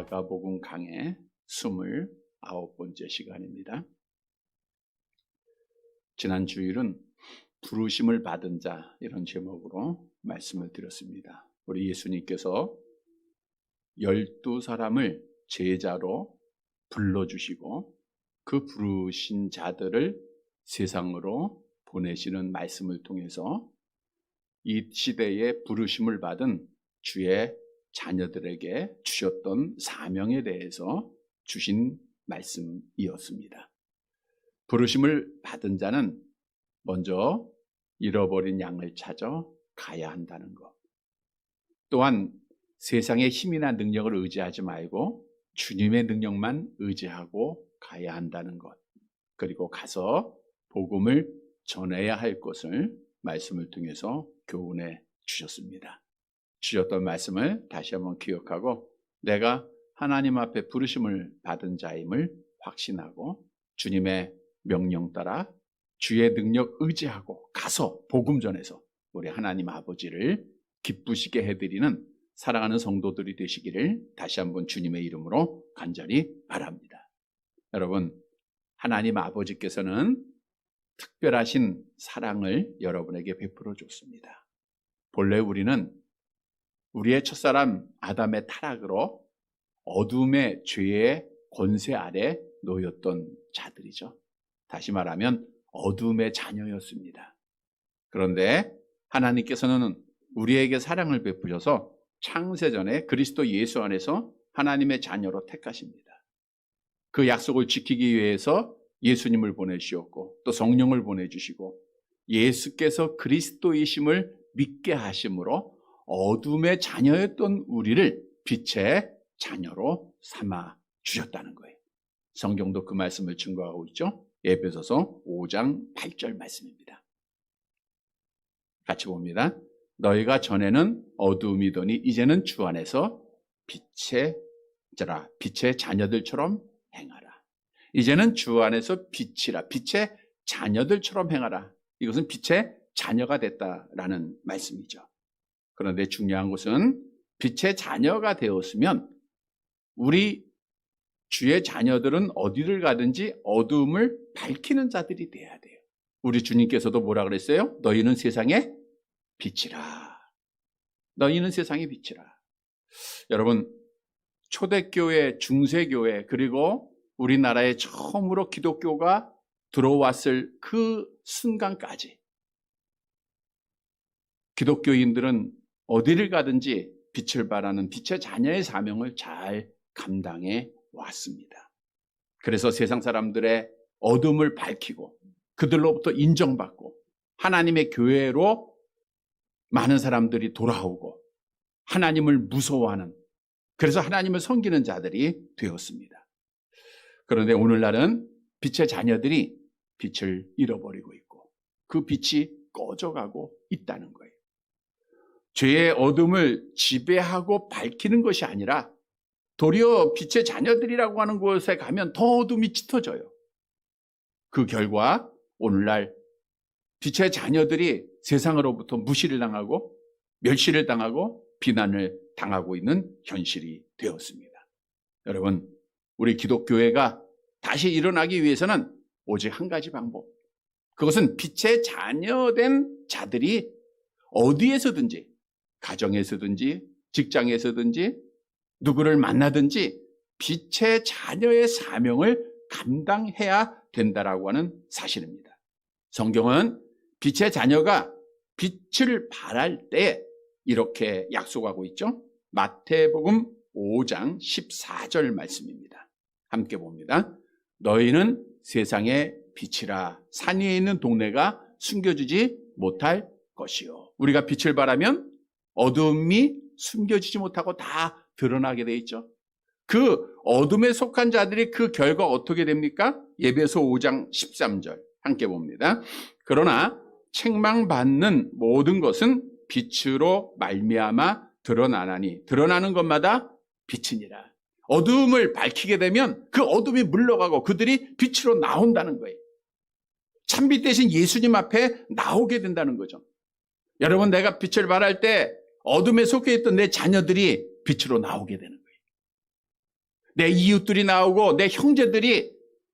마가복음 강의 29번째 시간입니다. 지난 주일은 부르심을 받은 자 이런 제목으로 말씀을 드렸습니다. 우리 예수님께서 12사람을 제자로 불러주시고 그 부르신 자들을 세상으로 보내시는 말씀을 통해서 이 시대에 부르심을 받은 주의 자녀들에게 주셨던 사명에 대해서 주신 말씀이었습니다. 부르심을 받은 자는 먼저 잃어버린 양을 찾아 가야 한다는 것. 또한 세상의 힘이나 능력을 의지하지 말고 주님의 능력만 의지하고 가야 한다는 것. 그리고 가서 복음을 전해야 할 것을 말씀을 통해서 교훈해 주셨습니다. 주셨던 말씀을 다시 한번 기억하고 내가 하나님 앞에 부르심을 받은 자임을 확신하고 주님의 명령 따라 주의 능력 의지하고 가서 복음 전해서 우리 하나님 아버지를 기쁘시게 해드리는 사랑하는 성도들이 되시기를 다시 한번 주님의 이름으로 간절히 바랍니다. 여러분, 하나님 아버지께서는 특별하신 사랑을 여러분에게 베풀어 줬습니다. 본래 우리는 우리의 첫사람 아담의 타락으로 어둠의 죄의 권세 아래 놓였던 자들이죠. 다시 말하면 어둠의 자녀였습니다. 그런데 하나님께서는 우리에게 사랑을 베푸셔서 창세전에 그리스도 예수 안에서 하나님의 자녀로 택하십니다. 그 약속을 지키기 위해서 예수님을 보내주셨고 또 성령을 보내주시고 예수께서 그리스도이심을 믿게 하심으로 어둠의 자녀였던 우리를 빛의 자녀로 삼아 주셨다는 거예요. 성경도 그 말씀을 증거하고 있죠. 에베소서 5장 8절 말씀입니다. 같이 봅니다. 너희가 전에는 어둠이더니 이제는 주 안에서 빛의 자녀들처럼 행하라. 이제는 주 안에서 빛이라. 빛의 자녀들처럼 행하라. 이것은 빛의 자녀가 됐다라는 말씀이죠. 그런데 중요한 것은 빛의 자녀가 되었으면 우리 주의 자녀들은 어디를 가든지 어둠을 밝히는 자들이 돼야 돼요. 우리 주님께서도 뭐라 그랬어요? 너희는 세상의 빛이라. 너희는 세상의 빛이라. 여러분, 초대교회, 중세교회 그리고 우리나라에 처음으로 기독교가 들어왔을 그 순간까지 기독교인들은 어디를 가든지 빛을 발하는 빛의 자녀의 사명을 잘 감당해 왔습니다. 그래서 세상 사람들의 어둠을 밝히고 그들로부터 인정받고 하나님의 교회로 많은 사람들이 돌아오고 하나님을 무서워하는, 그래서 하나님을 섬기는 자들이 되었습니다. 그런데 오늘날은 빛의 자녀들이 빛을 잃어버리고 있고 그 빛이 꺼져가고 있다는 거예요. 죄의 어둠을 지배하고 밝히는 것이 아니라 도리어 빛의 자녀들이라고 하는 곳에 가면 더 어둠이 짙어져요. 그 결과 오늘날 빛의 자녀들이 세상으로부터 무시를 당하고 멸시를 당하고 비난을 당하고 있는 현실이 되었습니다. 여러분, 우리 기독교회가 다시 일어나기 위해서는 오직 한 가지 방법. 그것은 빛의 자녀된 자들이 어디에서든지, 가정에서든지 직장에서든지 누구를 만나든지 빛의 자녀의 사명을 감당해야 된다라고 하는 사실입니다. 성경은 빛의 자녀가 빛을 발할 때 이렇게 약속하고 있죠. 마태복음 5장 14절 말씀입니다. 함께 봅니다. 너희는 세상의 빛이라. 산 위에 있는 동네가 숨겨지지 못할 것이요. 우리가 빛을 발하면 어둠이 숨겨지지 못하고 다 드러나게 돼 있죠. 그 어둠에 속한 자들이 그 결과 어떻게 됩니까? 에베소 5장 13절 함께 봅니다. 그러나 책망받는 모든 것은 빛으로 말미암아 드러나나니 드러나는 것마다 빛이니라. 어둠을 밝히게 되면 그 어둠이 물러가고 그들이 빛으로 나온다는 거예요. 참빛 대신 예수님 앞에 나오게 된다는 거죠. 여러분, 내가 빛을 발할 때 어둠에 속해 있던 내 자녀들이 빛으로 나오게 되는 거예요. 내 이웃들이 나오고 내 형제들이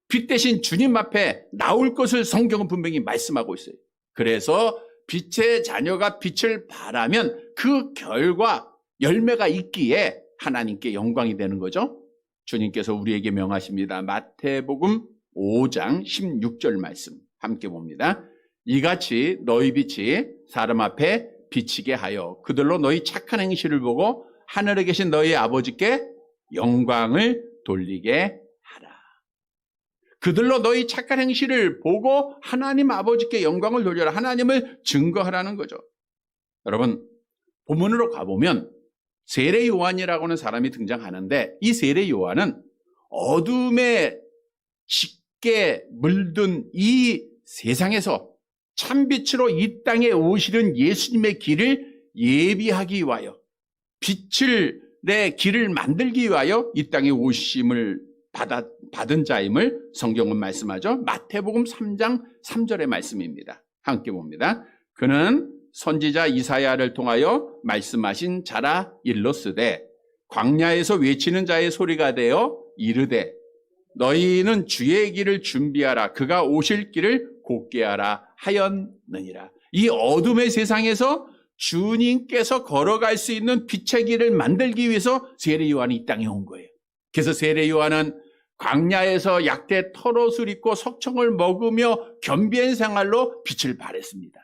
빛 대신 주님 앞에 나올 것을 성경은 분명히 말씀하고 있어요. 그래서 빛의 자녀가 빛을 발하면 그 결과 열매가 있기에 하나님께 영광이 되는 거죠. 주님께서 우리에게 명하십니다. 마태복음 5장 16절 말씀 함께 봅니다. 이같이 너희 빛이 사람 앞에 비치게 하여 그들로 너희 착한 행실을 보고 하늘에 계신 너희 아버지께 영광을 돌리게 하라. 그들로 너희 착한 행실을 보고 하나님 아버지께 영광을 돌려라. 하나님을 증거하라는 거죠. 여러분, 본문으로 가보면 세례 요한이라고 하는 사람이 등장하는데 이 세례 요한은 어둠에 짙게 물든 이 세상에서 참빛으로 이 땅에 오시는 예수님의 길을 예비하기 위하여 빛을 내 길을 만들기 위하여 이 땅에 오심을 받은 자임을 성경은 말씀하죠. 마태복음 3장 3절의 말씀입니다. 함께 봅니다. 그는 선지자 이사야를 통하여 말씀하신 자라 일렀으되 광야에서 외치는 자의 소리가 되어 이르되 너희는 주의 길을 준비하라. 그가 오실 길을 곧게 하라 하였느니라. 이 어둠의 세상에서 주님께서 걸어갈 수 있는 빛의 길을 만들기 위해서 세례 요한이 이 땅에 온 거예요. 그래서 세례 요한은 광야에서 약대 털옷을 입고 석청을 먹으며 겸비한 생활로 빛을 발했습니다.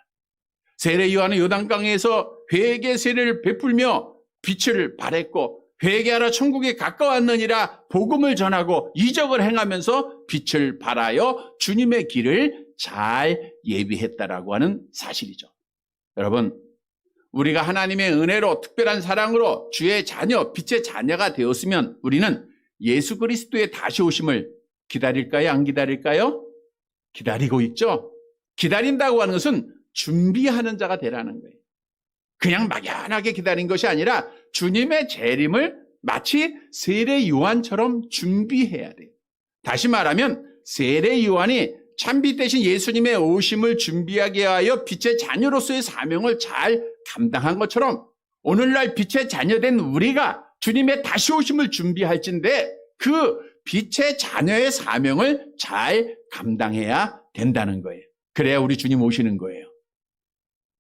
세례 요한은 요단강에서 회개 세례를 베풀며 빛을 발했고 회개하라 천국에 가까웠느니라 복음을 전하고 이적을 행하면서 빛을 발하여 주님의 길을 잘 예비했다라고 하는 사실이죠. 여러분, 우리가 하나님의 은혜로 특별한 사랑으로 주의 자녀, 빛의 자녀가 되었으면 우리는 예수 그리스도의 다시 오심을 기다릴까요? 안 기다릴까요? 기다리고 있죠. 기다린다고 하는 것은 준비하는 자가 되라는 거예요. 그냥 막연하게 기다린 것이 아니라 주님의 재림을 마치 세례 요한처럼 준비해야 돼요. 다시 말하면 세례 요한이 참빛 대신 예수님의 오심을 준비하게 하여 빛의 자녀로서의 사명을 잘 감당한 것처럼 오늘날 빛의 자녀된 우리가 주님의 다시 오심을 준비할진데 그 빛의 자녀의 사명을 잘 감당해야 된다는 거예요. 그래야 우리 주님 오시는 거예요.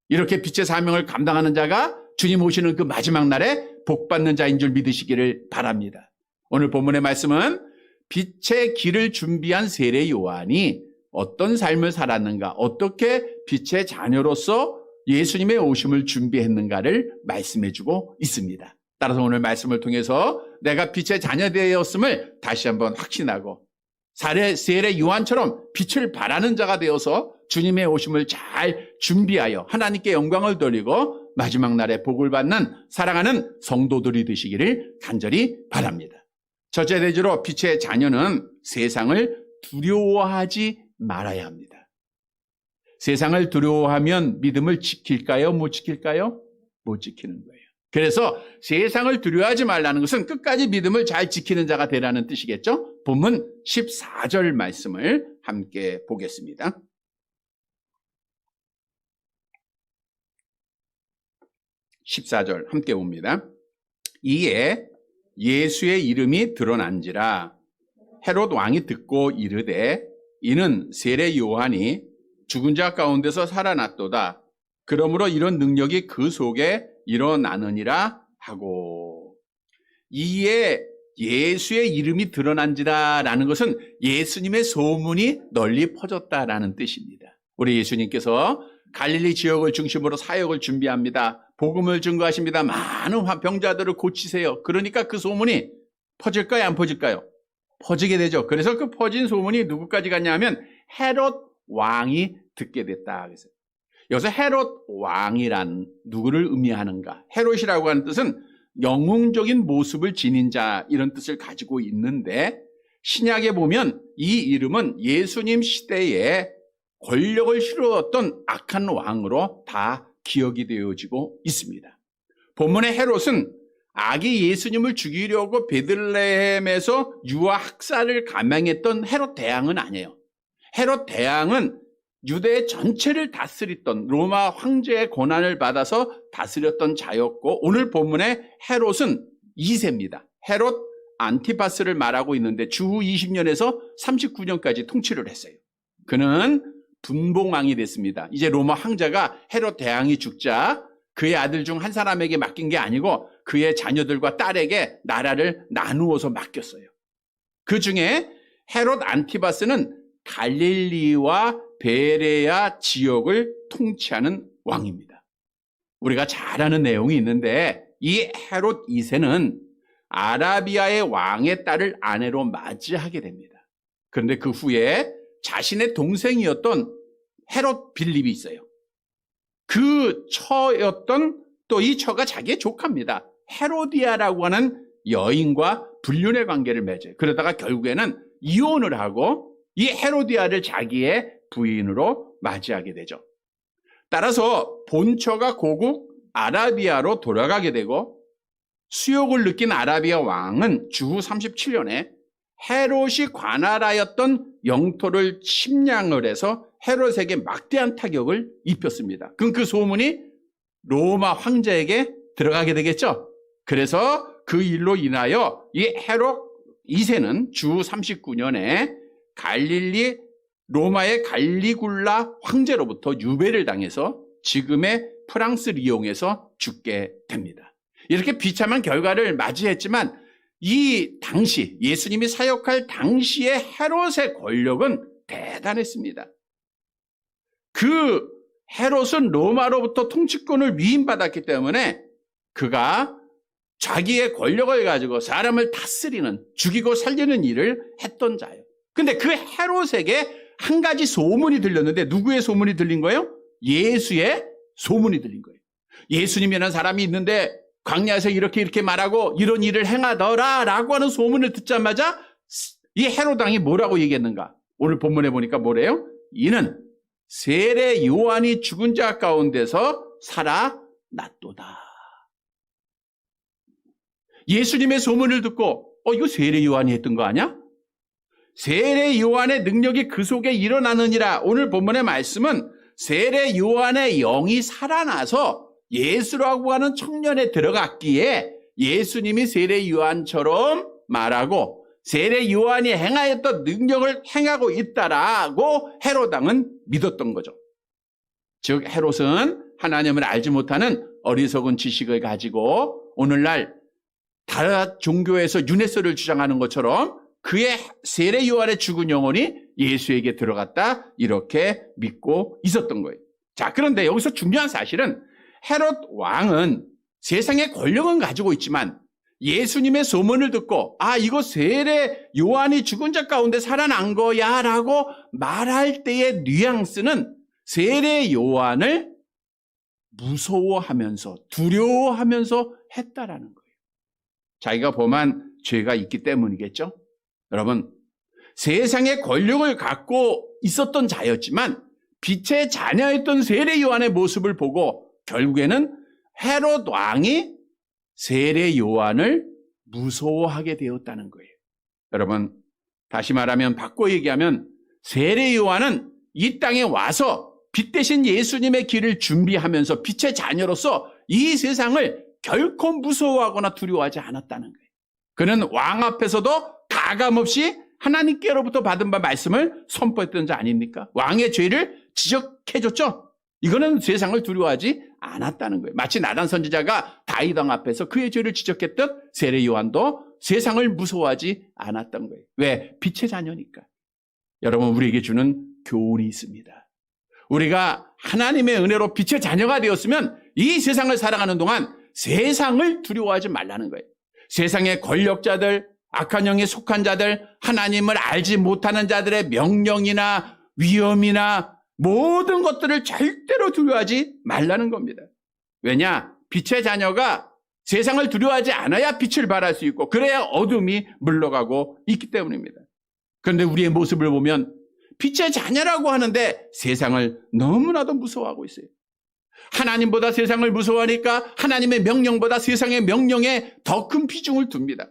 이렇게 빛의 사명을 감당하는 자가 주님 오시는 그 마지막 날에 복받는 자인 줄 믿으시기를 바랍니다. 오늘 본문의 말씀은 빛의 길을 준비한 세례 요한이 어떤 삶을 살았는가, 어떻게 빛의 자녀로서 예수님의 오심을 준비했는가를 말씀해주고 있습니다. 따라서 오늘 말씀을 통해서 내가 빛의 자녀 되었음을 다시 한번 확신하고 세례 요한처럼 빛을 발하는 자가 되어서 주님의 오심을 잘 준비하여 하나님께 영광을 돌리고 마지막 날에 복을 받는 사랑하는 성도들이 되시기를 간절히 바랍니다. 첫째 대지로 빛의 자녀는 세상을 두려워하지 말아야 합니다. 세상을 두려워하면 믿음을 지킬까요? 못 지킬까요? 못 지키는 거예요. 그래서 세상을 두려워하지 말라는 것은 끝까지 믿음을 잘 지키는 자가 되라는 뜻이겠죠? 본문 14절 말씀을 함께 보겠습니다. 14절 함께 봅니다. 이에 예수의 이름이 드러난지라 헤롯 왕이 듣고 이르되 이는 세례 요한이 죽은 자 가운데서 살아났도다. 그러므로 이런 능력이 그 속에 일어나느니라 하고. 이에 예수의 이름이 드러난지라라는 것은 예수님의 소문이 널리 퍼졌다라는 뜻입니다. 우리 예수님께서 갈릴리 지역을 중심으로 사역을 준비합니다. 복음을 증거하십니다. 많은 병자들을 고치세요. 그러니까 그 소문이 퍼질까요? 안 퍼질까요? 퍼지게 되죠. 그래서 그 퍼진 소문이 누구까지 갔냐 하면 헤롯 왕이 듣게 됐다. 그래서 여기서 헤롯 왕이란 누구를 의미하는가? 헤롯이라고 하는 뜻은 영웅적인 모습을 지닌 자 이런 뜻을 가지고 있는데 신약에 보면 이 이름은 예수님 시대에 권력을 휘두르던 악한 왕으로 다 기억이 되어지고 있습니다. 본문의 헤롯은 아기 예수님을 죽이려고 베들레헴에서 유아 학살을 감행했던 헤롯 대왕은 아니에요. 헤롯 대왕은 유대 전체를 다스렸던 로마 황제의 권한을 받아서 다스렸던 자였고 오늘 본문의 헤롯은 2세입니다. 헤롯 안티파스를 말하고 있는데 주후 20년에서 39년까지 통치를 했어요. 그는 분봉왕이 됐습니다. 이제 로마 황제가 헤롯 대왕이 죽자 그의 아들 중 한 사람에게 맡긴 게 아니고 그의 자녀들과 딸에게 나라를 나누어서 맡겼어요. 그 중에 헤롯 안티파스는 갈릴리와 베레아 지역을 통치하는 왕입니다. 우리가 잘 아는 내용이 있는데 이 헤롯 2세는 아라비아의 왕의 딸을 아내로 맞이하게 됩니다. 그런데 그 후에 자신의 동생이었던 헤롯 빌립이 있어요. 그 처였던 또 이 처가 자기의 조카입니다. 헤로디아라고 하는 여인과 불륜의 관계를 맺어요. 그러다가 결국에는 이혼을 하고 이 헤로디아를 자기의 부인으로 맞이하게 되죠. 따라서 본처가 고국 아라비아로 돌아가게 되고 수욕을 느낀 아라비아 왕은 주후 37년에 헤롯이 관할하였던 영토를 침략을 해서 헤롯에게 막대한 타격을 입혔습니다. 그럼 그 소문이 로마 황제에게 들어가게 되겠죠. 그래서 그 일로 인하여 이 헤롯 2세는 주후 39년에 갈릴리 로마의 갈리굴라 황제로부터 유배를 당해서 지금의 프랑스 리옹에서 죽게 됩니다. 이렇게 비참한 결과를 맞이했지만 이 당시 예수님이 사역할 당시의 헤롯의 권력은 대단했습니다. 그 헤롯은 로마로부터 통치권을 위임받았기 때문에 그가 자기의 권력을 가지고 사람을 다스리는, 죽이고 살리는 일을 했던 자예요. 근데 그 헤롯에게 한 가지 소문이 들렸는데 누구의 소문이 들린 거예요? 예수의 소문이 들린 거예요. 예수님이라는 사람이 있는데 광야에서 이렇게 말하고 이런 일을 행하더라 라고 하는 소문을 듣자마자 이 헤롯 왕이 뭐라고 얘기했는가? 오늘 본문에 보니까 뭐래요? 이는 세례 요한이 죽은 자 가운데서 살아났도다. 예수님의 소문을 듣고 이거 세례 요한이 했던 거 아니야? 세례 요한의 능력이 그 속에 일어나느니라. 오늘 본문의 말씀은 세례 요한의 영이 살아나서 예수라고 하는 청년에 들어갔기에 예수님이 세례 요한처럼 말하고 세례 요한이 행하였던 능력을 행하고 있다라고 헤롯 왕은 믿었던 거죠. 즉 헤롯은 하나님을 알지 못하는 어리석은 지식을 가지고 오늘날 다른 종교에서 유네스를 주장하는 것처럼 그의 세례 요한의 죽은 영혼이 예수에게 들어갔다 이렇게 믿고 있었던 거예요. 자, 그런데 여기서 중요한 사실은 헤롯 왕은 세상의 권력은 가지고 있지만 예수님의 소문을 듣고 이거 세례 요한이 죽은 자 가운데 살아난 거야 라고 말할 때의 뉘앙스는 세례 요한을 무서워하면서 두려워하면서 했다라는 거예요. 자기가 범한 죄가 있기 때문이겠죠. 여러분, 세상의 권력을 갖고 있었던 자였지만 빛의 자녀였던 세례 요한의 모습을 보고 결국에는 헤롯 왕이 세례 요한을 무서워하게 되었다는 거예요. 여러분, 다시 말하면 바꿔 얘기하면 세례 요한은 이 땅에 와서 빛 대신 예수님의 길을 준비하면서 빛의 자녀로서 이 세상을 결코 무서워하거나 두려워하지 않았다는 거예요. 그는 왕 앞에서도 가감없이 하나님께로부터 받은 바 말씀을 선포했던 자 아닙니까? 왕의 죄를 지적해줬죠. 이거는 세상을 두려워하지 않았다는 거예요. 마치 나단 선지자가 다윗 왕 앞에서 그의 죄를 지적했던 세례 요한도 세상을 무서워하지 않았던 거예요. 왜? 빛의 자녀니까. 여러분, 우리에게 주는 교훈이 있습니다. 우리가 하나님의 은혜로 빛의 자녀가 되었으면 이 세상을 살아가는 동안 세상을 두려워하지 말라는 거예요. 세상의 권력자들, 악한 영에 속한 자들, 하나님을 알지 못하는 자들의 명령이나 위험이나 모든 것들을 절대로 두려워하지 말라는 겁니다. 왜냐? 빛의 자녀가 세상을 두려워하지 않아야 빛을 발할 수 있고 그래야 어둠이 물러가고 있기 때문입니다. 그런데 우리의 모습을 보면 빛의 자녀라고 하는데 세상을 너무나도 무서워하고 있어요. 하나님보다 세상을 무서워하니까 하나님의 명령보다 세상의 명령에 더 큰 비중을 둡니다.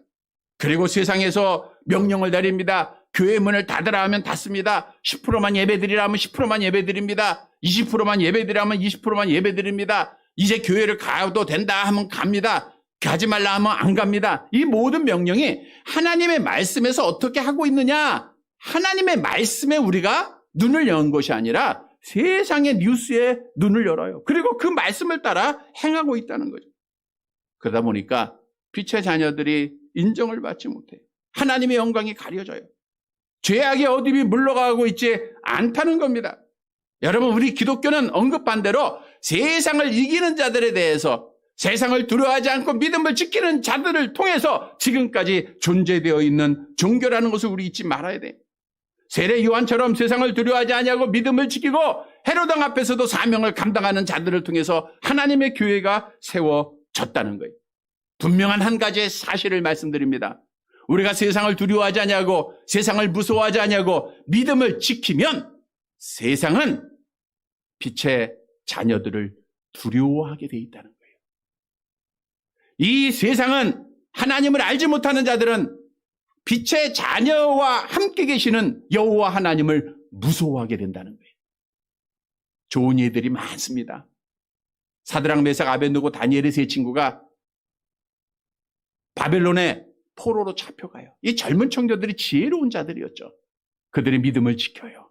그리고 세상에서 명령을 내립니다. 교회 문을 닫으라 하면 닫습니다. 10%만 예배드리라 하면 10%만 예배드립니다. 20%만 예배드리라 하면 20%만 예배드립니다. 이제 교회를 가도 된다 하면 갑니다. 가지 말라 하면 안 갑니다. 이 모든 명령이 하나님의 말씀에서 어떻게 하고 있느냐? 하나님의 말씀에 우리가 눈을 연 것이 아니라 세상의 뉴스에 눈을 열어요. 그리고 그 말씀을 따라 행하고 있다는 거죠. 그러다 보니까 빛의 자녀들이 인정을 받지 못해요. 하나님의 영광이 가려져요. 죄악의 어둠이 물러가고 있지 않다는 겁니다. 여러분, 우리 기독교는 언급한 대로 세상을 이기는 자들에 대해서, 세상을 두려워하지 않고 믿음을 지키는 자들을 통해서 지금까지 존재되어 있는 종교라는 것을 우리 잊지 말아야 돼요. 세례 요한처럼 세상을 두려워하지 아니하고 믿음을 지키고 헤롯 왕 앞에서도 사명을 감당하는 자들을 통해서 하나님의 교회가 세워졌다는 거예요. 분명한 한 가지의 사실을 말씀드립니다. 우리가 세상을 두려워하지 아니하고 세상을 무서워하지 아니하고 믿음을 지키면 세상은 빛의 자녀들을 두려워하게 돼 있다는 거예요. 이 세상은, 하나님을 알지 못하는 자들은 빛의 자녀와 함께 계시는 여호와 하나님을 무서워하게 된다는 거예요. 좋은 예들이 많습니다. 사드락, 메삭, 아벳느고, 다니엘의 세 친구가 바벨론의 포로로 잡혀가요. 이 젊은 청년들이 지혜로운 자들이었죠. 그들의 믿음을 지켜요.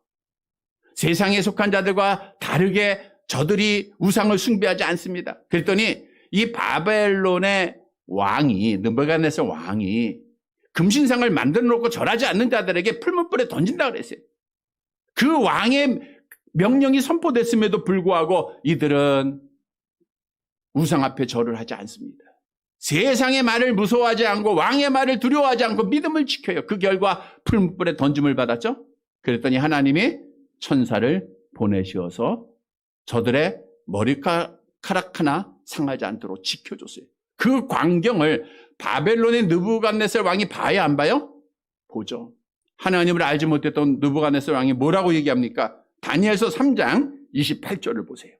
세상에 속한 자들과 다르게 저들이 우상을 숭배하지 않습니다. 그랬더니 이 바벨론의 왕이, 느부갓네살 왕이 금신상을 만들어 놓고 절하지 않는 자들에게 풀무불에 던진다 그랬어요. 그 왕의 명령이 선포됐음에도 불구하고 이들은 우상 앞에 절을 하지 않습니다. 세상의 말을 무서워하지 않고 왕의 말을 두려워하지 않고 믿음을 지켜요. 그 결과 풀무불에 던짐을 받았죠. 그랬더니 하나님이 천사를 보내셔서 저들의 머리카락 하나 상하지 않도록 지켜줬어요. 그 광경을 바벨론의 느부갓네살 왕이 봐야 안 봐요? 보죠. 하나님을 알지 못했던 느부갓네살 왕이 뭐라고 얘기합니까? 다니엘서 3장 28절을 보세요.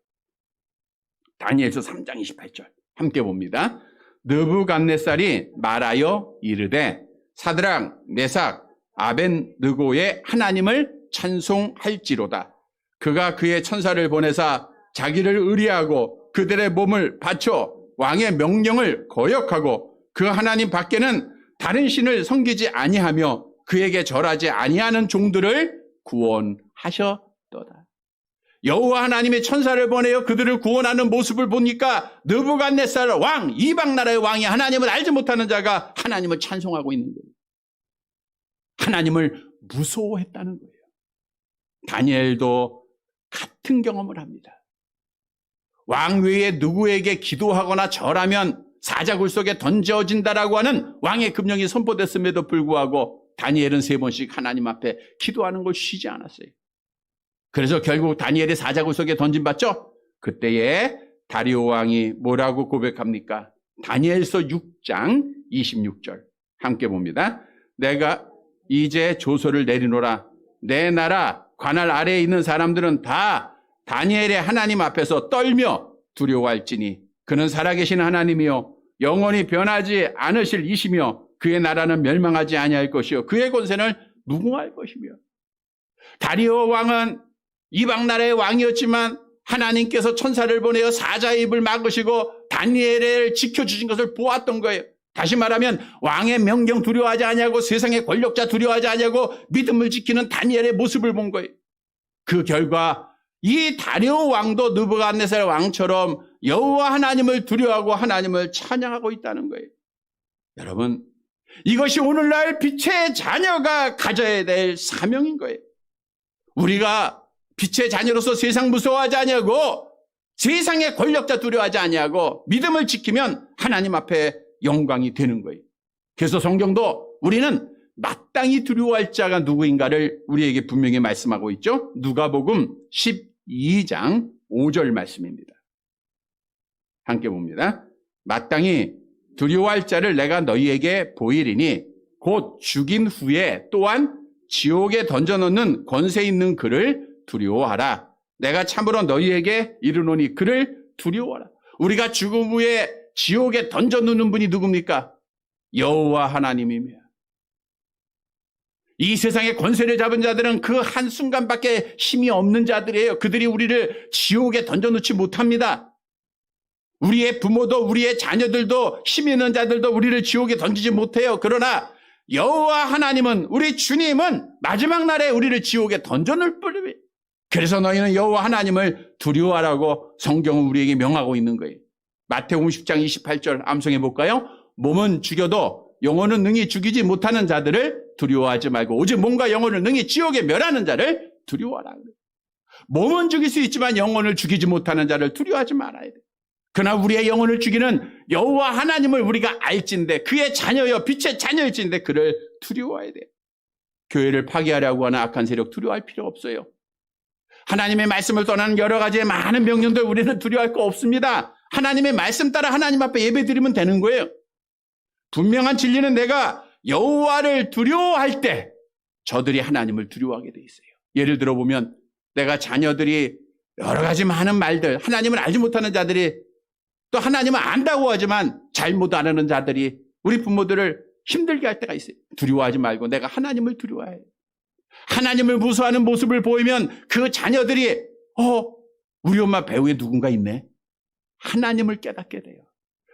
다니엘서 3장 28절 함께 봅니다. 느부갓네살이 말하여 이르되 사드락, 메삭, 아벳느고의 하나님을 찬송할지로다. 그가 그의 천사를 보내사 자기를 의리하고 그들의 몸을 바쳐 왕의 명령을 거역하고 그 하나님 밖에는 다른 신을 섬기지 아니하며 그에게 절하지 아니하는 종들을 구원하셨도다. 여호와 하나님의 천사를 보내어 그들을 구원하는 모습을 보니까 느부갓네살 왕, 이방 나라의 왕이 하나님을 알지 못하는 자가 하나님을 찬송하고 있는 거예요. 하나님을 무서워했다는 거예요. 다니엘도 같은 경험을 합니다. 왕 외에 누구에게 기도하거나 절하면 사자굴 속에 던져진다라고 하는 왕의 금령이 선포됐음에도 불구하고 다니엘은 3번씩 하나님 앞에 기도하는 걸 쉬지 않았어요. 그래서 결국 다니엘이 사자굴 속에 던짐받죠? 그때에 다리오 왕이 뭐라고 고백합니까? 다니엘서 6장 26절 함께 봅니다. 내가 이제 조서를 내리노라. 내 나라 관할 아래에 있는 사람들은 다 다니엘의 하나님 앞에서 떨며 두려워할지니 그는 살아계신 하나님이요 영원히 변하지 않으실 이시며 그의 나라는 멸망하지 아니할 것이요 그의 권세는 무궁할 것이며. 다리오 왕은 이방 나라의 왕이었지만 하나님께서 천사를 보내어 사자의 입을 막으시고 다니엘을 지켜주신 것을 보았던 거예요. 다시 말하면 왕의 명령 두려워하지 아니하고 세상의 권력자 두려워하지 아니하고 믿음을 지키는 다니엘의 모습을 본 거예요. 그 결과 이 다리오 왕도 느부갓네살 왕처럼 여호와 하나님을 두려워하고 하나님을 찬양하고 있다는 거예요. 여러분, 이것이 오늘날 빛의 자녀가 가져야 될 사명인 거예요. 우리가 빛의 자녀로서 세상 무서워하지 아니하고 세상의 권력자 두려워하지 아니하고 믿음을 지키면 하나님 앞에 영광이 되는 거예요. 그래서 성경도 우리는 마땅히 두려워할 자가 누구인가를 우리에게 분명히 말씀하고 있죠. 누가복음 12장 5절 말씀입니다. 함께 봅니다. 마땅히 두려워할 자를 내가 너희에게 보이리니 곧 죽인 후에 또한 지옥에 던져넣는 권세 있는 그를 두려워하라. 내가 참으로 너희에게 이르노니 그를 두려워하라. 우리가 죽음 후에 지옥에 던져놓는 분이 누굽니까? 여호와 하나님이며. 이 세상의 권세를 잡은 자들은 그 한순간밖에 힘이 없는 자들이에요. 그들이 우리를 지옥에 던져놓지 못합니다. 우리의 부모도 우리의 자녀들도 힘 있는 자들도 우리를 지옥에 던지지 못해요. 그러나 여호와 하나님은, 우리 주님은 마지막 날에 우리를 지옥에 던져놓을 뿐이에요. 그래서 너희는 여호와 하나님을 두려워하라고 성경은 우리에게 명하고 있는 거예요. 마태복음 10장 28절 암송해 볼까요? 몸은 죽여도 영혼은 능히 죽이지 못하는 자들을 두려워하지 말고 오직 몸과 영혼을 능히 지옥에 멸하는 자를 두려워하라. 몸은 죽일 수 있지만 영혼을 죽이지 못하는 자를 두려워하지 말아야 돼. 그러나 우리의 영혼을 죽이는 여호와 하나님을 우리가 알진대, 그의 자녀여 빛의 자녀일진데 그를 두려워해야 돼. 교회를 파괴하려고 하는 악한 세력 두려워할 필요 없어요. 하나님의 말씀을 떠나는 여러 가지의 많은 명령들 우리는 두려워할 거 없습니다. 하나님의 말씀 따라 하나님 앞에 예배드리면 되는 거예요. 분명한 진리는 내가 여호와를 두려워할 때 저들이 하나님을 두려워하게 돼 있어요. 예를 들어 보면 내가 자녀들이 여러 가지 많은 말들, 하나님을 알지 못하는 자들이, 또 하나님을 안다고 하지만 잘못 안 하는 자들이 우리 부모들을 힘들게 할 때가 있어요. 두려워하지 말고 내가 하나님을 두려워해요. 하나님을 무서워하는 모습을 보이면 그 자녀들이 우리 엄마 배우에 누군가 있네. 하나님을 깨닫게 돼요.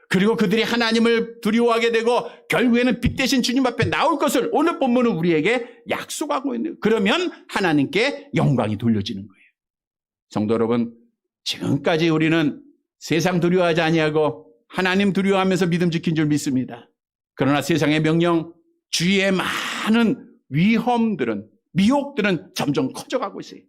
그리고 그들이 하나님을 두려워하게 되고 결국에는 빛 대신 주님 앞에 나올 것을 오늘 본문은 우리에게 약속하고 있는 거예요. 그러면 하나님께 영광이 돌려지는 거예요. 성도 여러분, 지금까지 우리는 세상 두려워하지 아니하고 하나님 두려워하면서 믿음 지킨 줄 믿습니다. 그러나 세상의 명령, 주위의 많은 위험들은, 미혹들은 점점 커져가고 있어요.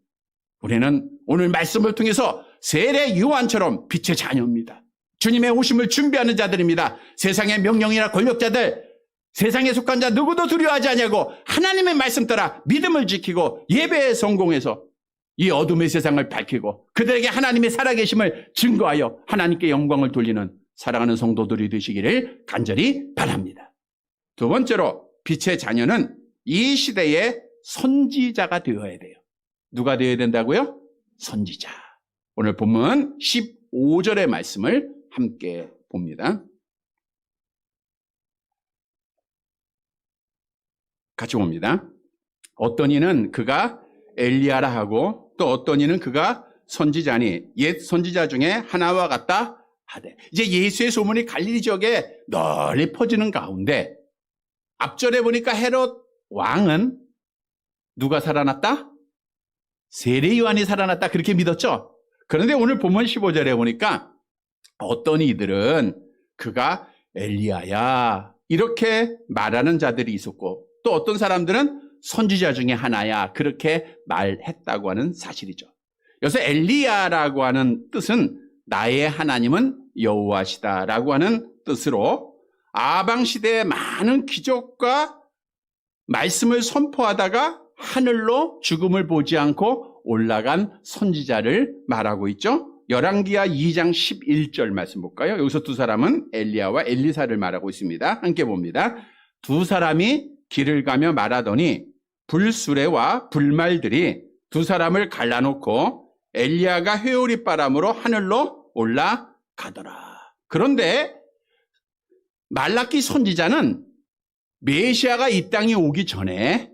우리는 오늘 말씀을 통해서 세례 요한처럼 빛의 자녀입니다. 주님의 오심을 준비하는 자들입니다. 세상의 명령이나 권력자들, 세상에 속한 자 누구도 두려워하지 아니하고 하나님의 말씀 따라 믿음을 지키고 예배에 성공해서 이 어둠의 세상을 밝히고 그들에게 하나님의 살아계심을 증거하여 하나님께 영광을 돌리는 사랑하는 성도들이 되시기를 간절히 바랍니다. 두 번째로 빛의 자녀는 이 시대의 선지자가 되어야 돼요. 누가 되어야 된다고요? 선지자. 오늘 본문 15절의 말씀을 함께 봅니다. 같이 봅니다. 어떤 이는 그가 엘리야라 하고 또 어떤 이는 그가 선지자니 옛 선지자 중에 하나와 같다 하되. 이제 예수의 소문이 갈릴리 지역에 널리 퍼지는 가운데 앞절에 보니까 헤롯 왕은 누가 살아났다? 세례 요한이 살아났다 그렇게 믿었죠? 그런데 오늘 본문 15절에 보니까 어떤 이들은 그가 엘리야야 이렇게 말하는 자들이 있었고 또 어떤 사람들은 선지자 중에 하나야 그렇게 말했다고 하는 사실이죠. 여기서 엘리야라고 하는 뜻은 나의 하나님은 여호와시다라고 하는 뜻으로 아방 시대의 많은 기적과 말씀을 선포하다가 하늘로 죽음을 보지 않고 올라간 선지자를 말하고 있죠. 열왕기하 2장 11절 말씀 볼까요? 여기서 두 사람은 엘리야와 엘리사를 말하고 있습니다. 함께 봅니다. 두 사람이 길을 가며 말하더니 불수레와 불말들이 두 사람을 갈라놓고 엘리야가 회오리 바람으로 하늘로 올라가더라. 그런데 말라기 선지자는 메시아가 이 땅에 오기 전에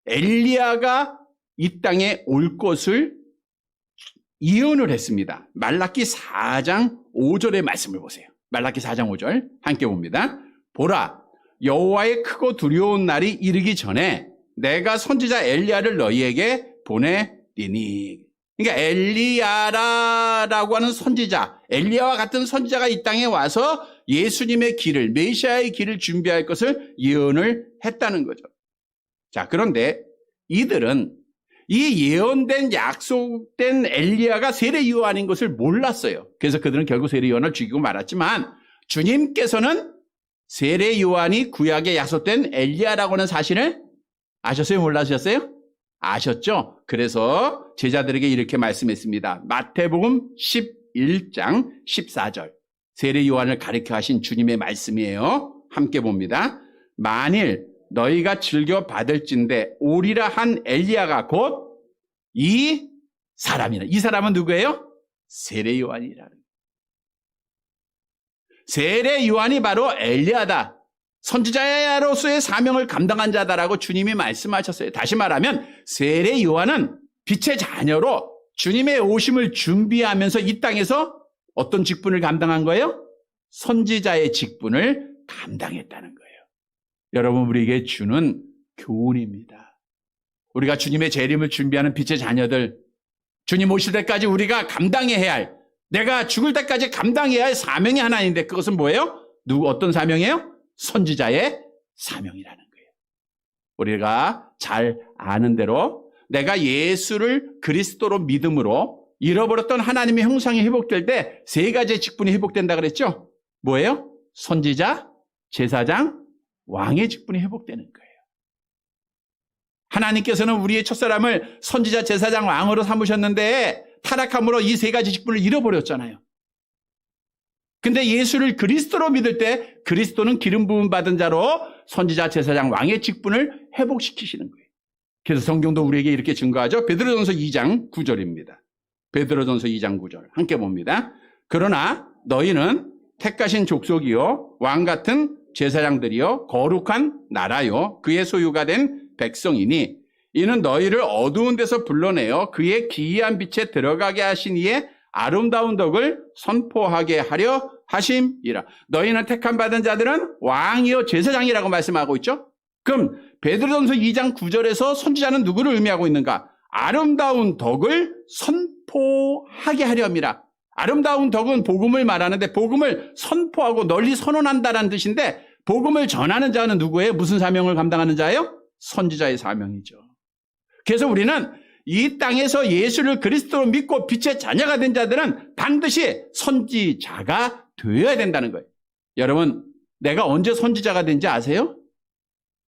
엘리야가 이 땅에 올 것을 예언을 했습니다. 말라기 4장 5절의 말씀을 보세요. 말라기 4장 5절 함께 봅니다. 보라, 여호와의 크고 두려운 날이 이르기 전에 내가 선지자 엘리야를 너희에게 보내리니. 그러니까 엘리야라고 하는 선지자, 엘리야와 같은 선지자가 이 땅에 와서 예수님의 길을, 메시아의 길을 준비할 것을 예언을 했다는 거죠. 자, 그런데 이들은 이 예언된 약속된 엘리야가 세례 요한인 것을 몰랐어요. 그래서 그들은 결국 세례 요한을 죽이고 말았지만 주님께서는 세례 요한이 구약에 약속된 엘리야라고 하는 사실을 아셨어요? 몰라셨어요? 아셨죠? 그래서 제자들에게 이렇게 말씀했습니다. 마태복음 11장 14절. 세례 요한을 가리켜 하신 주님의 말씀이에요. 함께 봅니다. 만일 너희가 즐겨 받을진대 오리라 한 엘리야가 곧 이 사람이라. 이 사람은 누구예요? 세례 요한이라는. 세례 요한이 바로 엘리야다. 선지자로서의 사명을 감당한 자다라고 주님이 말씀하셨어요. 다시 말하면 세례 요한은 빛의 자녀로 주님의 오심을 준비하면서 이 땅에서 어떤 직분을 감당한 거예요? 선지자의 직분을 감당했다는 거예요. 여러분, 우리에게 주는 교훈입니다. 우리가 주님의 재림을 준비하는 빛의 자녀들, 주님 오실 때까지 우리가 감당해야 할, 내가 죽을 때까지 감당해야 할 사명이 하나 있는데 그것은 뭐예요? 어떤 사명이에요? 선지자의 사명이라는 거예요. 우리가 잘 아는 대로 내가 예수를 그리스도로 믿음으로 잃어버렸던 하나님의 형상이 회복될 때 세 가지의 직분이 회복된다 그랬죠? 뭐예요? 선지자, 제사장, 왕의 직분이 회복되는 거예요. 하나님께서는 우리의 첫사람을 선지자, 제사장, 왕으로 삼으셨는데 타락함으로 이 세 가지 직분을 잃어버렸잖아요. 근데 예수를 그리스도로 믿을 때 그리스도는 기름 부음 받은 자로 선지자, 제사장, 왕의 직분을 회복시키시는 거예요. 그래서 성경도 우리에게 이렇게 증거하죠. 베드로전서 2장 9절입니다. 베드로전서 2장 9절 함께 봅니다. 그러나 너희는 택하신 족속이요 왕 같은 제사장들이요 거룩한 나라요 그의 소유가 된 백성이니 이는 너희를 어두운 데서 불러내어 그의 기이한 빛에 들어가게 하신 이의 아름다운 덕을 선포하게 하려 하심이라. 너희는 택함 받은 자들은 왕이요 제사장이라고 말씀하고 있죠. 그럼 베드로전서 2장 9절에서 선지자는 누구를 의미하고 있는가? 아름다운 덕을 선포하게 하려 함이라. 아름다운 덕은 복음을 말하는데 복음을 선포하고 널리 선언한다는 뜻인데 복음을 전하는 자는 누구예요? 무슨 사명을 감당하는 자예요? 선지자의 사명이죠. 그래서 우리는 이 땅에서 예수를 그리스도로 믿고 빛의 자녀가 된 자들은 반드시 선지자가 되어야 된다는 거예요. 여러분, 내가 언제 선지자가 된지 아세요?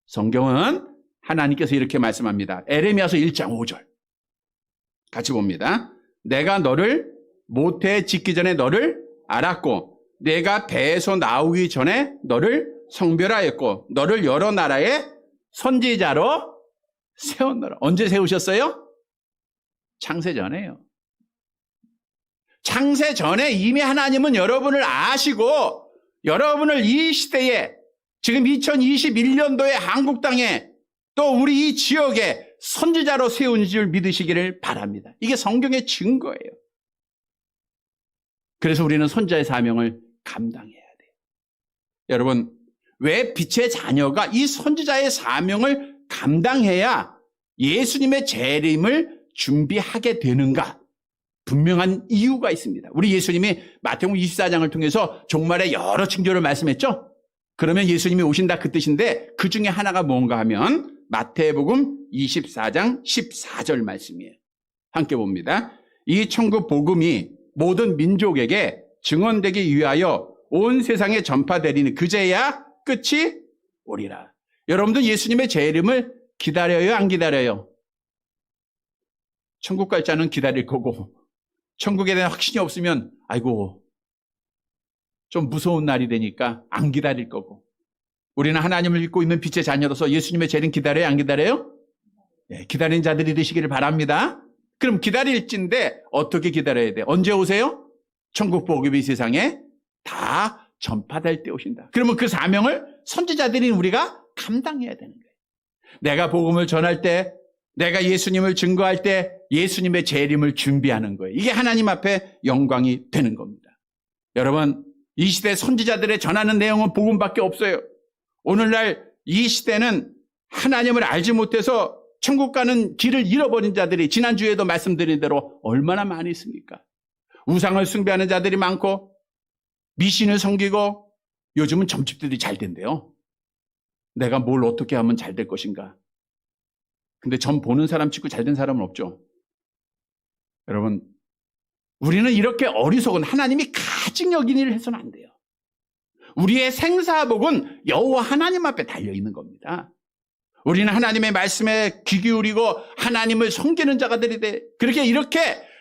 성경은 하나님께서 이렇게 말씀합니다. 에레미야서 1장 5절 같이 봅니다. 내가 너를 모태에 짓기 전에 너를 알았고 내가 배에서 나오기 전에 너를 성별하였고 너를 여러 나라의 선지자로 세웠노라. 언제 세우셨어요? 창세 전에요. 창세 전에 이미 하나님은 여러분을 아시고 여러분을 이 시대에 지금 2021년도에 한국 땅에 또 우리 이 지역에 선지자로 세운 줄 믿으시기를 바랍니다. 이게 성경의 증거예요. 그래서 우리는 선지자의 사명을 감당해야 돼요. 여러분, 왜 빛의 자녀가 이 선지자의 사명을 감당해야 예수님의 재림을 준비하게 되는가? 분명한 이유가 있습니다. 우리 예수님이 마태복음 24장을 통해서 종말의 여러 징조를 말씀했죠? 그러면 예수님이 오신다 그 뜻인데 그 중에 하나가 뭔가 하면 마태복음 24장 14절 말씀이에요. 함께 봅니다. 이 천국 복음이 모든 민족에게 증언되기 위하여 온 세상에 전파되리니 그제야 끝이 오리라. 여러분들 예수님의 재림을 기다려요, 안 기다려요? 천국 갈 자는 기다릴 거고 천국에 대한 확신이 없으면 아이고 좀 무서운 날이 되니까 안 기다릴 거고, 우리는 하나님을 믿고 있는 빛의 자녀로서 예수님의 재림 기다려요, 안 기다려요? 네, 기다리는 자들이 되시기를 바랍니다. 그럼 기다릴진데 어떻게 기다려야 돼? 언제 오세요? 천국 복음이 세상에 다 전파될 때 오신다. 그러면 그 사명을 선지자들인 우리가 감당해야 되는 거예요. 내가 복음을 전할 때, 내가 예수님을 증거할 때 예수님의 재림을 준비하는 거예요. 이게 하나님 앞에 영광이 되는 겁니다. 여러분, 이 시대 선지자들의 전하는 내용은 복음밖에 없어요. 오늘날 이 시대는 하나님을 알지 못해서 천국 가는 길을 잃어버린 자들이 지난주에도 말씀드린 대로 얼마나 많이 있습니까? 우상을 숭배하는 자들이 많고 미신을 섬기고 요즘은 점집들이 잘 된대요. 내가 뭘 어떻게 하면 잘 될 것인가? 근데 점 보는 사람 치고 잘 된 사람은 없죠. 여러분, 우리는 이렇게 어리석은 하나님이 가증 여긴 일을 해서는 안 돼요. 우리의 생사복은 여호와 하나님 앞에 달려있는 겁니다. 우리는 하나님의 말씀에 귀 기울이고 하나님을 섬기는 자가 되리 돼. 그렇게 이렇게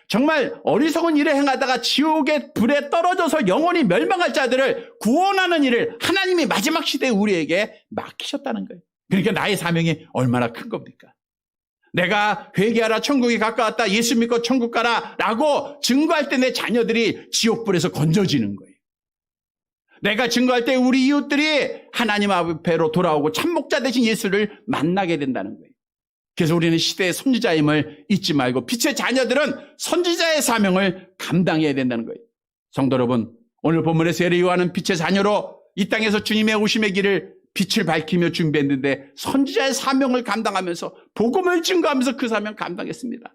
정말 어리석은 일을 행하다가 지옥의 불에 떨어져서 영원히 멸망할 자들을 구원하는 일을 하나님이 마지막 시대에 우리에게 맡기셨다는 거예요. 그러니까 나의 사명이 얼마나 큰 겁니까? 내가 회개하라 천국이 가까웠다, 예수 믿고 천국 가라 라고 증거할 때 내 자녀들이 지옥불에서 건져지는 거예요. 내가 증거할 때 우리 이웃들이 하나님 앞에로 돌아오고 참목자 되신 예수를 만나게 된다는 거예요. 그래서 우리는 시대의 선지자임을 잊지 말고 빛의 자녀들은 선지자의 사명을 감당해야 된다는 거예요. 성도 여러분, 오늘 본문의 세례 요한은 빛의 자녀로 이 땅에서 주님의 오심의 길을 빛을 밝히며 준비했는데 선지자의 사명을 감당하면서 복음을 증거하면서 그 사명 감당했습니다.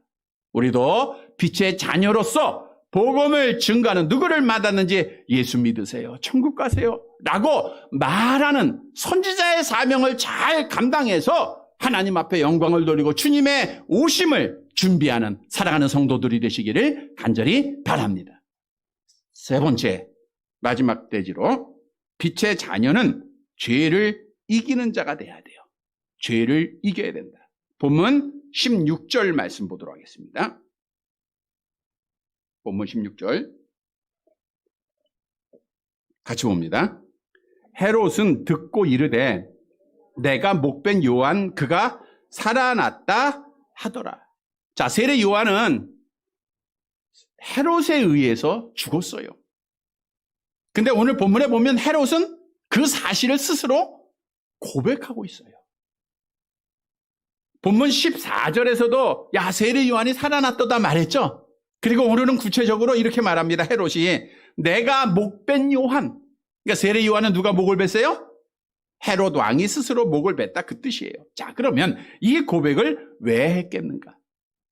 우리도 빛의 자녀로서 복음을 증거하는 누구를 만났는지 예수 믿으세요. 천국 가세요. 라고 말하는 선지자의 사명을 잘 감당해서 하나님 앞에 영광을 돌리고 주님의 오심을 준비하는 사랑하는 성도들이 되시기를 간절히 바랍니다. 세 번째, 마지막 대지로 빛의 자녀는 죄를 이기는 자가 돼야 돼요. 죄를 이겨야 된다. 본문 16절 말씀 보도록 하겠습니다. 본문 16절 같이 봅니다. 헤롯은 듣고 이르되 내가 목벤 요한 그가 살아났다 하더라. 자, 세례 요한은 헤롯에 의해서 죽었어요. 근데 오늘 본문에 보면 헤롯은 그 사실을 스스로 고백하고 있어요. 본문 14절에서도 야, 세례 요한이 살아났다 말했죠. 그리고 오늘은 구체적으로 이렇게 말합니다. 헤롯이 내가 목벤 요한. 그러니까 세례 요한은 누가 목을 뱄어요? 헤롯 왕이 스스로 목을 뱄다 그 뜻이에요. 자, 그러면 이 고백을 왜 했겠는가?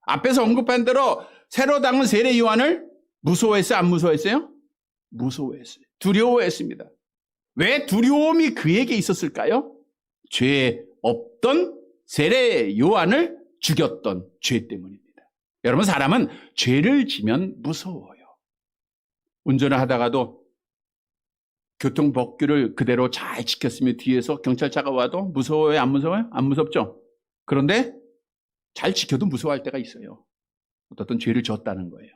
앞에서 언급한 대로 헤롯 왕은 세례 요한을 무서워했어요? 안 무서워했어요? 무서워했어요. 두려워했습니다. 왜 두려움이 그에게 있었을까요? 죄 없던 세례 요한을 죽였던 죄 때문입니다. 여러분, 사람은 죄를 지면 무서워요. 운전을 하다가도 교통법규를 그대로 잘 지켰으면 뒤에서 경찰차가 와도 무서워요? 안 무서워요? 안 무섭죠? 그런데 잘 지켜도 무서워할 때가 있어요. 어떤 죄를 졌다는 거예요.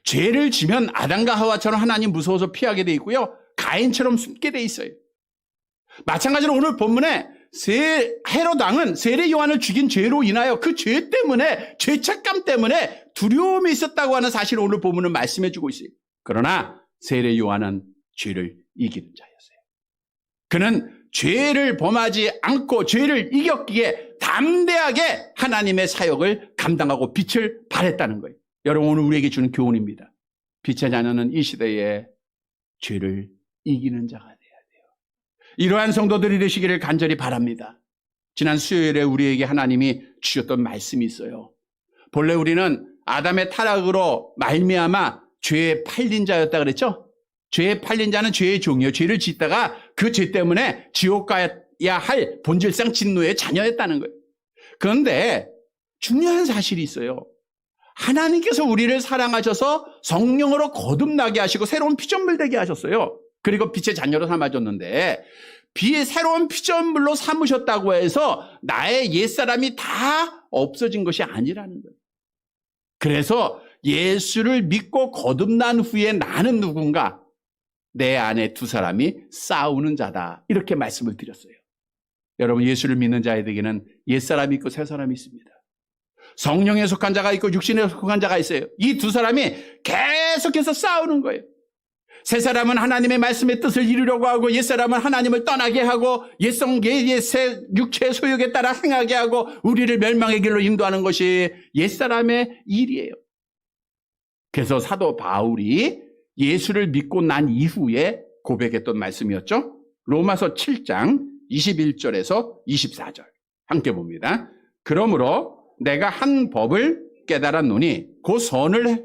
죄를 지면 아담과 하와처럼 하나님 무서워서 피하게 돼 있고요. 가인처럼 숨게 돼 있어요. 마찬가지로 오늘 본문에 헤롯 왕은 세례 요한을 죽인 죄로 인하여 그 죄 때문에, 죄책감 때문에 두려움이 있었다고 하는 사실을 오늘 본문은 말씀해 주고 있어요. 그러나 세례 요한은 죄를 이기는 자였어요. 그는 죄를 범하지 않고 죄를 이겼기에 담대하게 하나님의 사역을 감당하고 빛을 발했다는 거예요. 여러분, 오늘 우리에게 주는 교훈입니다. 빛의 자녀는 이 시대에 죄를 이기는 자가 돼야 돼요. 이러한 성도들이 되시기를 간절히 바랍니다. 지난 수요일에 우리에게 하나님이 주셨던 말씀이 있어요. 본래 우리는 아담의 타락으로 말미암아 죄에 팔린 자였다 그랬죠? 죄에 팔린 자는 죄의 종이요. 죄를 짓다가 그 죄 때문에 지옥 가야 할 본질상 진노의 자녀였다는 거예요. 그런데 중요한 사실이 있어요. 하나님께서 우리를 사랑하셔서 성령으로 거듭나게 하시고 새로운 피조물 되게 하셨어요. 그리고 빛의 자녀로 삼아줬는데 새로운 피조물로 삼으셨다고 해서 나의 옛사람이 다 없어진 것이 아니라는 거예요. 그래서 예수를 믿고 거듭난 후에 나는 누군가? 내 안에 두 사람이 싸우는 자다. 이렇게 말씀을 드렸어요. 여러분, 예수를 믿는 자에게는 옛사람이 있고 새사람이 있습니다. 성령에 속한 자가 있고 육신에 속한 자가 있어요. 이 두 사람이 계속해서 싸우는 거예요. 새 사람은 하나님의 말씀의 뜻을 이루려고 하고 옛사람은 하나님을 떠나게 하고 옛성계의 육체의 소욕에 따라 행하게 하고 우리를 멸망의 길로 인도하는 것이 옛사람의 일이에요. 그래서 사도 바울이 예수를 믿고 난 이후에 고백했던 말씀이었죠. 로마서 7장 21절에서 24절 함께 봅니다. 그러므로 내가 한 법을 깨달았노니 그 선을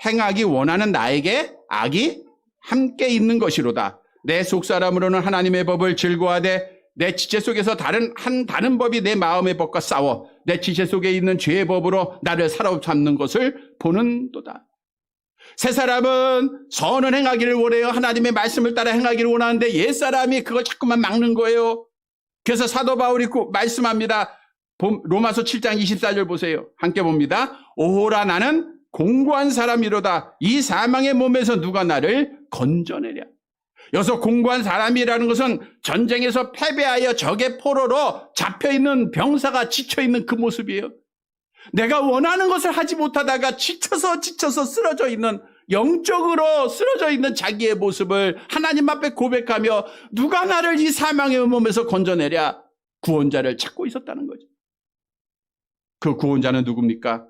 행하기 원하는 나에게 악이 함께 있는 것이로다. 내 속사람으로는 하나님의 법을 즐거워하되 내 지체 속에서 다른 법이 내 마음의 법과 싸워 내 지체 속에 있는 죄의 법으로 나를 사로잡는 것을 보는도다. 새 사람은 선을 행하기를 원해요. 하나님의 말씀을 따라 행하기를 원하는데 옛사람이 그걸 자꾸만 막는 거예요. 그래서 사도 바울이 말씀합니다. 로마서 7장 24절 보세요. 함께 봅니다. 오호라 나는 공고한 사람이로다. 이 사망의 몸에서 누가 나를 건져내랴. 여기서 공고한 사람이라는 것은 전쟁에서 패배하여 적의 포로로 잡혀있는 병사가 지쳐있는 그 모습이에요. 내가 원하는 것을 하지 못하다가 지쳐서 쓰러져 있는, 영적으로 쓰러져 있는 자기의 모습을 하나님 앞에 고백하며 누가 나를 이 사망의 몸에서 건져내랴. 구원자를 찾고 있었다는 거죠. 그 구원자는 누굽니까?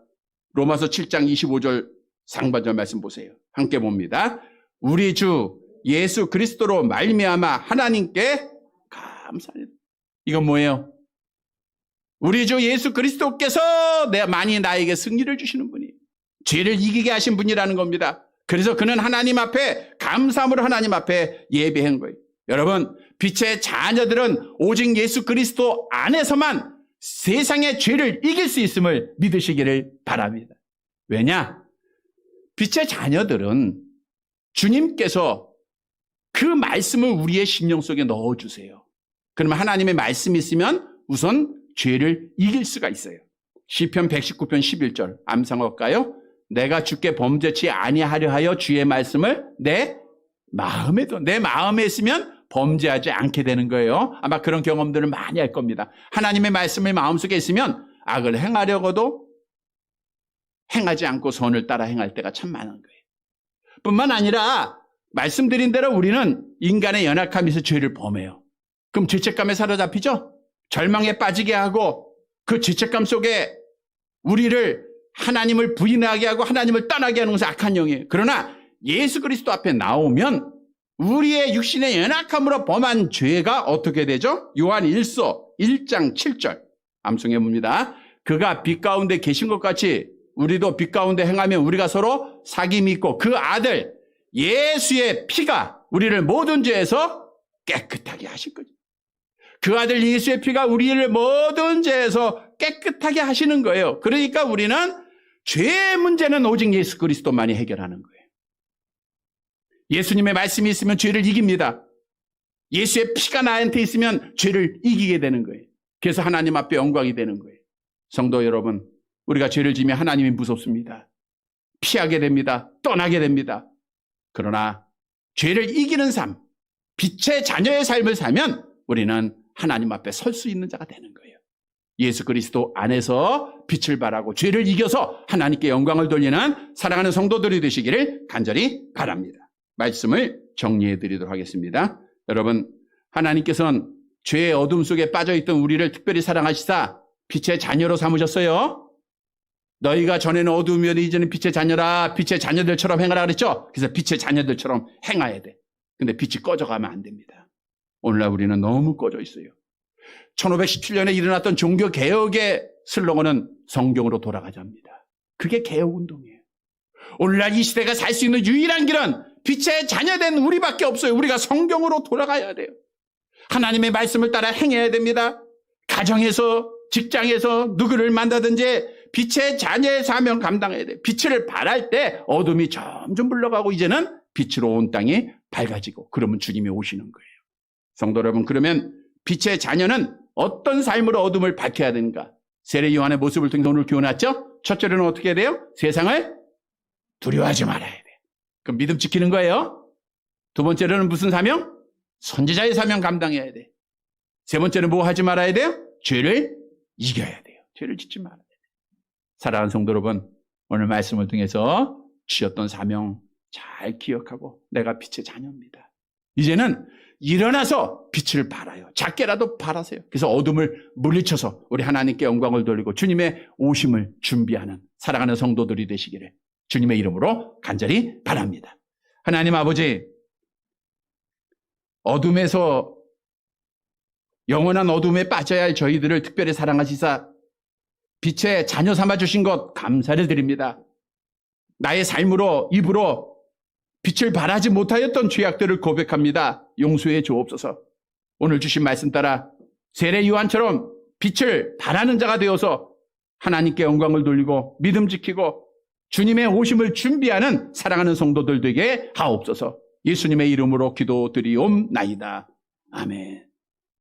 로마서 7장 25절 상반절 말씀 보세요. 함께 봅니다. 우리 주 예수 그리스도로 말미암아 하나님께 감사합니다. 이건 뭐예요? 우리 주 예수 그리스도께서 많이 나에게 승리를 주시는 분이에요. 죄를 이기게 하신 분이라는 겁니다. 그래서 그는 하나님 앞에 감사함으로 하나님 앞에 예배한 거예요. 여러분, 빛의 자녀들은 오직 예수 그리스도 안에서만 세상의 죄를 이길 수 있음을 믿으시기를 바랍니다. 왜냐? 빛의 자녀들은 주님께서 그 말씀을 우리의 심령 속에 넣어주세요. 그러면 하나님의 말씀이 있으면 우선 죄를 이길 수가 있어요. 시편 119편 11절 암송할까요? 내가 주께 범죄치 아니하려 하여 주의 말씀을 내 마음에 있으면 범죄하지 않게 되는 거예요. 아마 그런 경험들을 많이 할 겁니다. 하나님의 말씀이 마음속에 있으면 악을 행하려고도 행하지 않고 선을 따라 행할 때가 참 많은 거예요. 뿐만 아니라 말씀드린 대로 우리는 인간의 연약함에서 죄를 범해요. 그럼 죄책감에 사로잡히죠? 절망에 빠지게 하고 그 죄책감 속에 우리를 하나님을 부인하게 하고 하나님을 떠나게 하는 것은 악한 영이에요. 그러나 예수 그리스도 앞에 나오면 우리의 육신의 연약함으로 범한 죄가 어떻게 되죠? 요한 1서 1장 7절 암송해 봅니다. 그가 빛 가운데 계신 것 같이 우리도 빛 가운데 행하면 우리가 서로 사귐이 있고 그 아들 예수의 피가 우리를 모든 죄에서 깨끗하게 하실 거죠. 그 아들 예수의 피가 우리를 모든 죄에서 깨끗하게 하시는 거예요. 그러니까 우리는 죄의 문제는 오직 예수 그리스도만이 해결하는 거예요. 예수님의 말씀이 있으면 죄를 이깁니다. 예수의 피가 나한테 있으면 죄를 이기게 되는 거예요. 그래서 하나님 앞에 영광이 되는 거예요. 성도 여러분, 우리가 죄를 지면 하나님이 무섭습니다. 피하게 됩니다. 떠나게 됩니다. 그러나 죄를 이기는 삶, 빛의 자녀의 삶을 살면 우리는 하나님 앞에 설 수 있는 자가 되는 거예요. 예수 그리스도 안에서 빛을 발하고 죄를 이겨서 하나님께 영광을 돌리는 사랑하는 성도들이 되시기를 간절히 바랍니다. 말씀을 정리해 드리도록 하겠습니다. 여러분, 하나님께서는 죄의 어둠 속에 빠져있던 우리를 특별히 사랑하시사 빛의 자녀로 삼으셨어요. 너희가 전에는 어둠이었는데 이제는 빛의 자녀라, 빛의 자녀들처럼 행하라 그랬죠. 그래서 빛의 자녀들처럼 행해야 돼. 근데 빛이 꺼져가면 안 됩니다. 오늘날 우리는 너무 꺼져 있어요. 1517년에 일어났던 종교개혁의 슬로건은 성경으로 돌아가자입니다. 그게 개혁운동이에요. 오늘날 이 시대가 살 수 있는 유일한 길은 빛의 자녀된 우리밖에 없어요. 우리가 성경으로 돌아가야 돼요. 하나님의 말씀을 따라 행해야 됩니다. 가정에서, 직장에서 누구를 만나든지 빛의 자녀의 사명 감당해야 돼요. 빛을 발할 때 어둠이 점점 물러가고 이제는 빛으로 온 땅이 밝아지고 그러면 주님이 오시는 거예요. 성도 여러분, 그러면 빛의 자녀는 어떤 삶으로 어둠을 밝혀야 되는가? 세례 요한의 모습을 통해서 오늘 교훈했죠? 첫째로는 어떻게 해야 돼요? 세상을 두려워하지 말아야 돼요. 그럼 믿음 지키는 거예요. 두 번째로는 무슨 사명? 선지자의 사명 감당해야 돼. 세 번째는 뭐 하지 말아야 돼요? 죄를 이겨야 돼요. 죄를 짓지 말아야 돼요. 사랑하는 성도 여러분, 오늘 말씀을 통해서 주셨던 사명 잘 기억하고 내가 빛의 자녀입니다. 이제는 일어나서 빛을 발아요. 작게라도 발하세요. 그래서 어둠을 물리쳐서 우리 하나님께 영광을 돌리고 주님의 오심을 준비하는 사랑하는 성도들이 되시기를 주님의 이름으로 간절히 바랍니다. 하나님 아버지, 어둠에서 영원한 어둠에 빠져야 할 저희들을 특별히 사랑하시사 빛의 자녀 삼아주신 것 감사를 드립니다. 나의 삶으로, 입으로 빛을 발하지 못하였던 죄악들을 고백합니다. 용서해 주옵소서. 오늘 주신 말씀 따라 세례 요한처럼 빛을 발하는 자가 되어서 하나님께 영광을 돌리고 믿음 지키고 주님의 오심을 준비하는 사랑하는 성도들 되게 하옵소서. 예수님의 이름으로 기도드리옵나이다. 아멘.